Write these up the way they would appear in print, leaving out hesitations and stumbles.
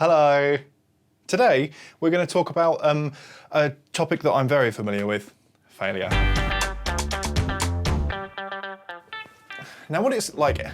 Hello. Today we're going to talk about a topic that I'm very familiar with, failure. Now what it's like,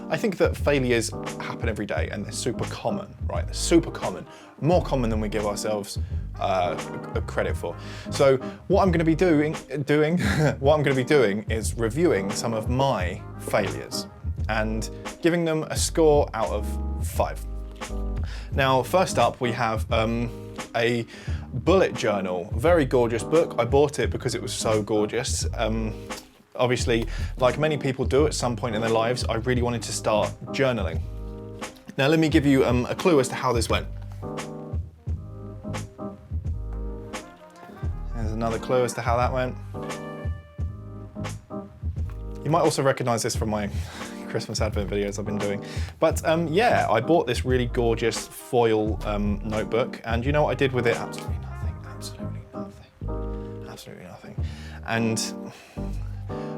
I think that failures happen every day and they're super common, right? They're super common, more common than we give ourselves credit for. So what I'm going to be doing is reviewing some of my failures and giving them a score out of 5. Now, first up, we have a bullet journal, very gorgeous book. I bought it because it was so gorgeous. Obviously, like many people do at some point in their lives, I really wanted to start journaling. Now, let me give you a clue as to how this went. There's another clue as to how that went. You might also recognize this from my Christmas Advent videos I've been doing. But yeah, I bought this really gorgeous foil notebook, and you know what I did with it? Absolutely nothing, absolutely nothing, absolutely nothing. And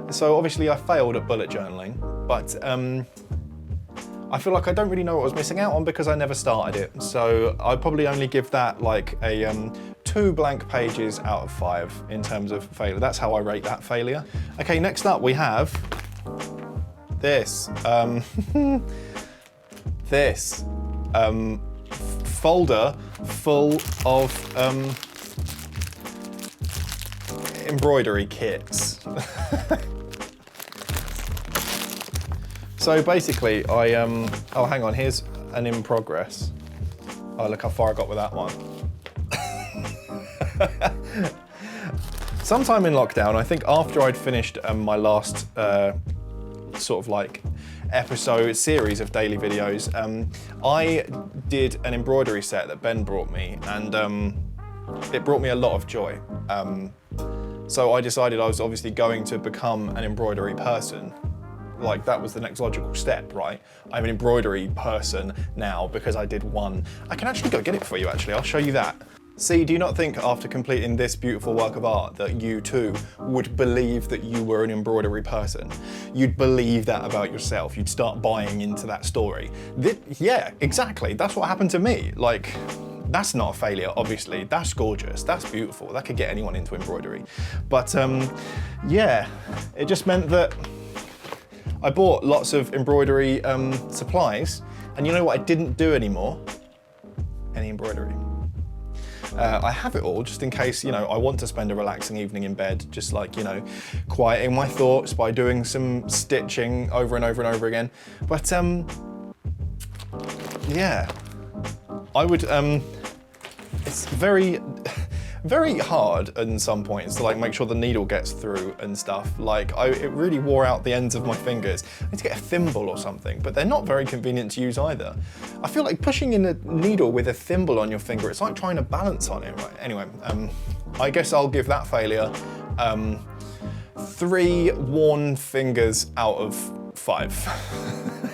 so obviously I failed at bullet journaling, but I feel like I don't really know what I was missing out on because I never started it. So I'd probably only give that like a 2 blank pages out of 5 in terms of failure. That's how I rate that failure. Okay, next up we have this folder full of embroidery kits. So basically oh hang on, here's an in progress. Oh, look how far I got with that one. Sometime in lockdown, I think after I'd finished my last sort of like episode series of daily videos, I did an embroidery set that Ben brought me, and it brought me a lot of joy. So I decided I was obviously going to become an embroidery person. Like, that was the next logical step, right? I'm an embroidery person now because I did one. I can actually go get it for you, actually. I'll show you that. See, do you not think after completing this beautiful work of art that you too would believe that you were an embroidery person? You'd believe that about yourself. You'd start buying into that story. Yeah, exactly. That's what happened to me. Like, that's not a failure, obviously. That's gorgeous. That's beautiful. That could get anyone into embroidery. But yeah, it just meant that I bought lots of embroidery supplies, and you know what I didn't do anymore? Any embroidery. I have it all just in case, you know, I want to spend a relaxing evening in bed, just like, you know, quieting my thoughts by doing some stitching over and over and over again. But yeah, I would, it's very hard in some points to like make sure the needle gets through and stuff. Like it really wore out the ends of my fingers. I need to get a thimble or something, but they're not very convenient to use either. I feel like pushing in a needle with a thimble on your finger, it's like trying to balance on it, right? Anyway, I guess I'll give that failure 3 worn fingers out of 5.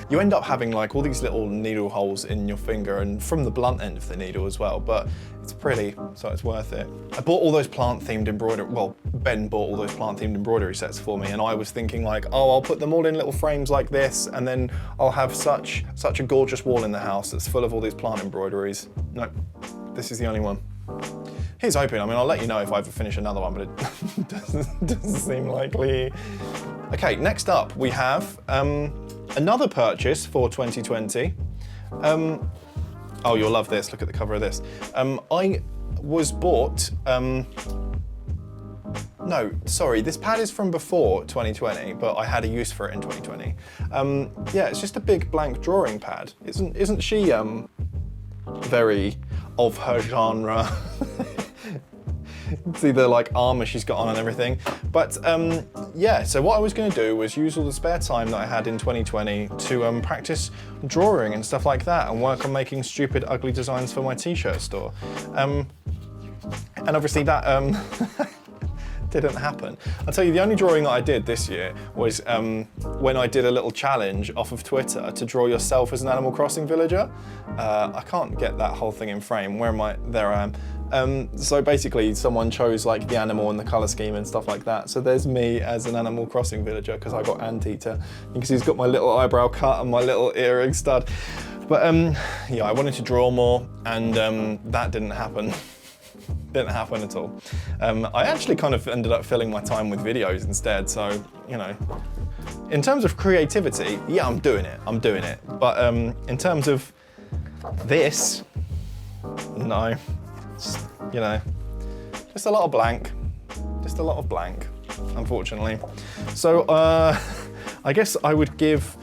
You end up having like all these little needle holes in your finger, and from the blunt end of the needle as well, but it's pretty, so it's worth it. I bought all those plant-themed embroidery, well, Ben bought all those plant-themed embroidery sets for me, and I was thinking like, oh, I'll put them all in little frames like this, and then I'll have such a gorgeous wall in the house that's full of all these plant embroideries. Nope, this is the only one. Here's hoping. I mean, I'll let you know if I ever finish another one, but it doesn't seem likely. Okay, next up we have another purchase for 2020. Oh, you'll love this. Look at the cover of this. I was bought, no, sorry, this pad is from before 2020, but I had a use for it in 2020. Yeah, it's just a big blank drawing pad. Isn't she very of her genre? See the like armor she's got on and everything. But yeah, so what I was going to do was use all the spare time that I had in 2020 to practice drawing and stuff like that, and work on making stupid ugly designs for my t-shirt store. And obviously that didn't happen. I'll tell you, the only drawing that I did this year was when I did a little challenge off of Twitter to draw yourself as an Animal Crossing villager. I can't get that whole thing in frame. Where am I? There I am. So basically someone chose like the animal and the colour scheme and stuff like that. So there's me as an Animal Crossing villager because I got Anteater. You can see he's got my little eyebrow cut and my little earring stud. But yeah, I wanted to draw more, and that didn't happen. Didn't happen at all. I actually kind of ended up filling my time with videos instead, so, you know. In terms of creativity, yeah, I'm doing it. But in terms of this, no. Just, you know, just a lot of blank. Just a lot of blank, unfortunately. So I guess I would give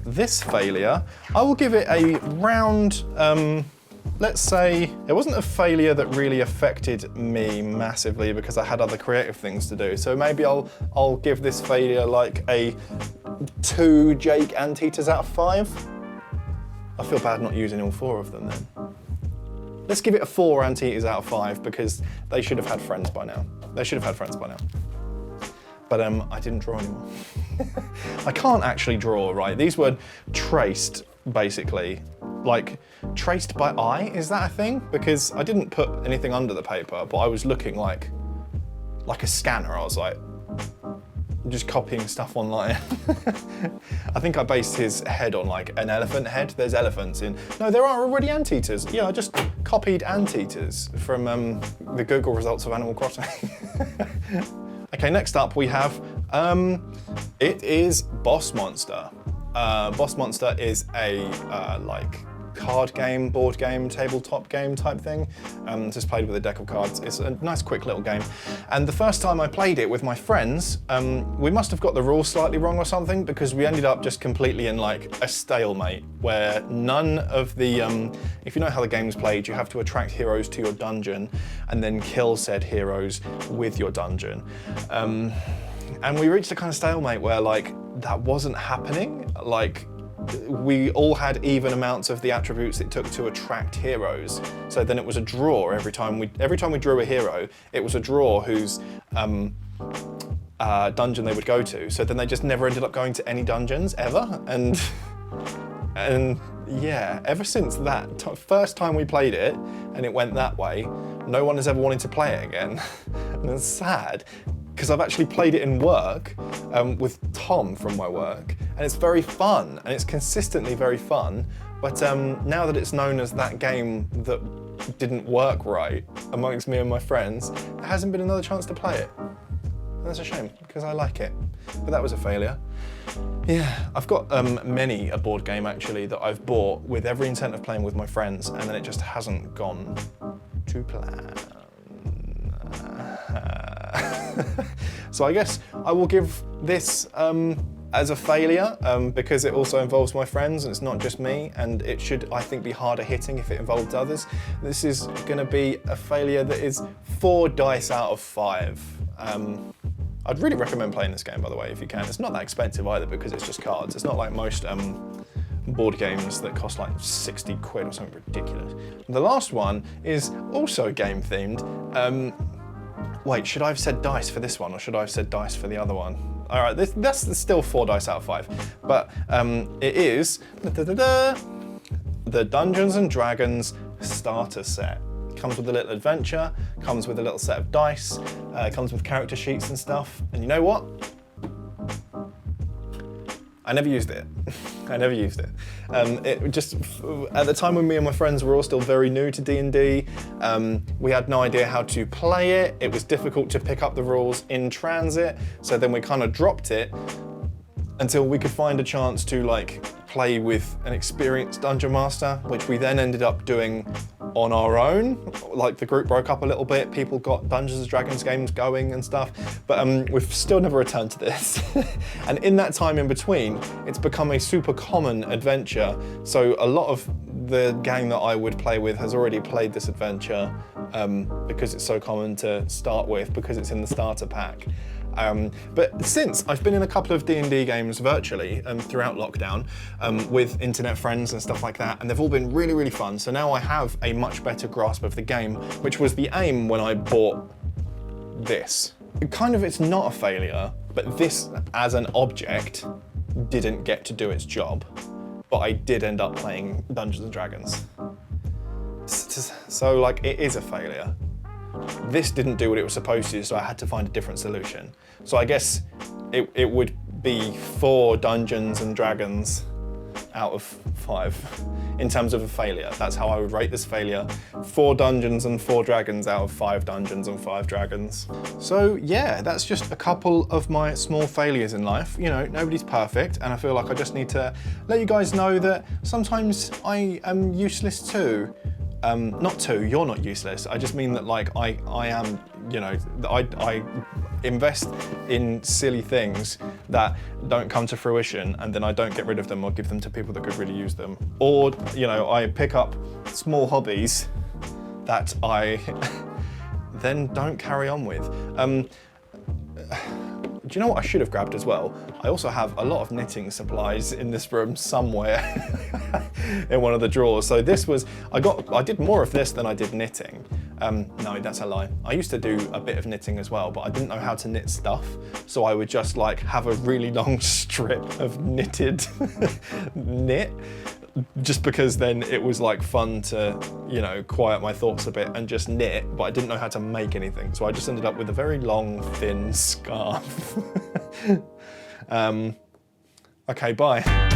this failure, I will give it a round, let's say, it wasn't a failure that really affected me massively because I had other creative things to do. So maybe I'll give this failure like a 2 Jake Anteaters out of 5. I feel bad not using all 4 of them then. Let's give it a 4 Anteaters out of 5 because they should have had friends by now. They should have had friends by now. But I didn't draw anymore. I can't actually draw, right? These were traced, basically. Like, traced by eye, is that a thing? Because I didn't put anything under the paper, but I was looking like a scanner. I was like, just copying stuff online. I think I based his head on like an elephant head. There's elephants in, no, there are already anteaters. Yeah, I just copied anteaters from the Google results of Animal Crossing. Okay, next up we have, it is Boss Monster. Boss Monster is a like card game, board game, tabletop game type thing. Just played with a deck of cards. It's a nice quick little game. And the first time I played it with my friends, we must have got the rules slightly wrong or something because we ended up just completely in like a stalemate where none of the, if you know how the game's played, you have to attract heroes to your dungeon and then kill said heroes with your dungeon. And we reached a kind of stalemate where like that wasn't happening. Like, we all had even amounts of the attributes it took to attract heroes. So then it was a draw every time we drew a hero, it was a draw whose dungeon they would go to. So then they just never ended up going to any dungeons ever. And yeah, ever since that first time we played it and it went that way, no one has ever wanted to play it again. And it's sad. Because I've actually played it in work with Tom from my work, and it's very fun, and it's consistently very fun, but now that it's known as that game that didn't work right amongst me and my friends, there hasn't been another chance to play it. And that's a shame, because I like it. But that was a failure. Yeah, I've got many a board game actually that I've bought with every intent of playing with my friends, and then it just hasn't gone to plan. So I guess I will give this as a failure because it also involves my friends and it's not just me, and it should, I think, be harder hitting if it involved others. This is going to be a failure that is 4 dice out of 5. I'd really recommend playing this game, by the way, if you can. It's not that expensive either because it's just cards. It's not like most board games that cost like 60 quid or something ridiculous. The last one is also game themed. Wait, should I have said dice for this one or should I have said dice for the other one? All right, that's still 4 dice out of 5. But it is the Dungeons and Dragons starter set. Comes with a little adventure, comes with a little set of dice, comes with character sheets and stuff. And you know what? I never used it. I never used it. It just, at the time when me and my friends were all still very new to D&D, we had no idea how to play it. It was difficult to pick up the rules in transit, so then we kind of dropped it until we could find a chance to like play with an experienced dungeon master, which we then ended up doing on our own. Like the group broke up a little bit, people got Dungeons and Dragons games going and stuff, but we've still never returned to this. And in that time in between, it's become a super common adventure. So a lot of the gang that I would play with has already played this adventure because it's so common to start with, because it's in the starter pack. But since I've been in a couple of D&D games virtually throughout lockdown with internet friends and stuff like that, and they've all been really, really fun. So now I have a much better grasp of the game, which was the aim when I bought this. It's not a failure, but this as an object didn't get to do its job, but I did end up playing Dungeons and Dragons. So like, it is a failure. This didn't do what it was supposed to, so I had to find a different solution. So I guess it would be 4 Dungeons and Dragons out of 5 in terms of a failure. That's how I would rate this failure. 4 dungeons and 4 dragons out of 5 dungeons and 5 dragons. So yeah, that's just a couple of my small failures in life. You know, nobody's perfect, and I feel like I just need to let you guys know that sometimes I am useless too. Not too, you're not useless. I just mean that like I am, you know, I invest in silly things that don't come to fruition, and then I don't get rid of them or give them to people that could really use them. Or, you know, I pick up small hobbies that I then don't carry on with. Do you know what I should have grabbed as well? I also have a lot of knitting supplies in this room somewhere in one of the drawers. So this was, I did more of this than I did knitting. No, that's a lie. I used to do a bit of knitting as well, but I didn't know how to knit stuff. So I would just like have a really long strip of knitted knit, just because then it was like fun to, you know, quiet my thoughts a bit and just knit, but I didn't know how to make anything. So I just ended up with a very long, thin scarf. Okay, bye.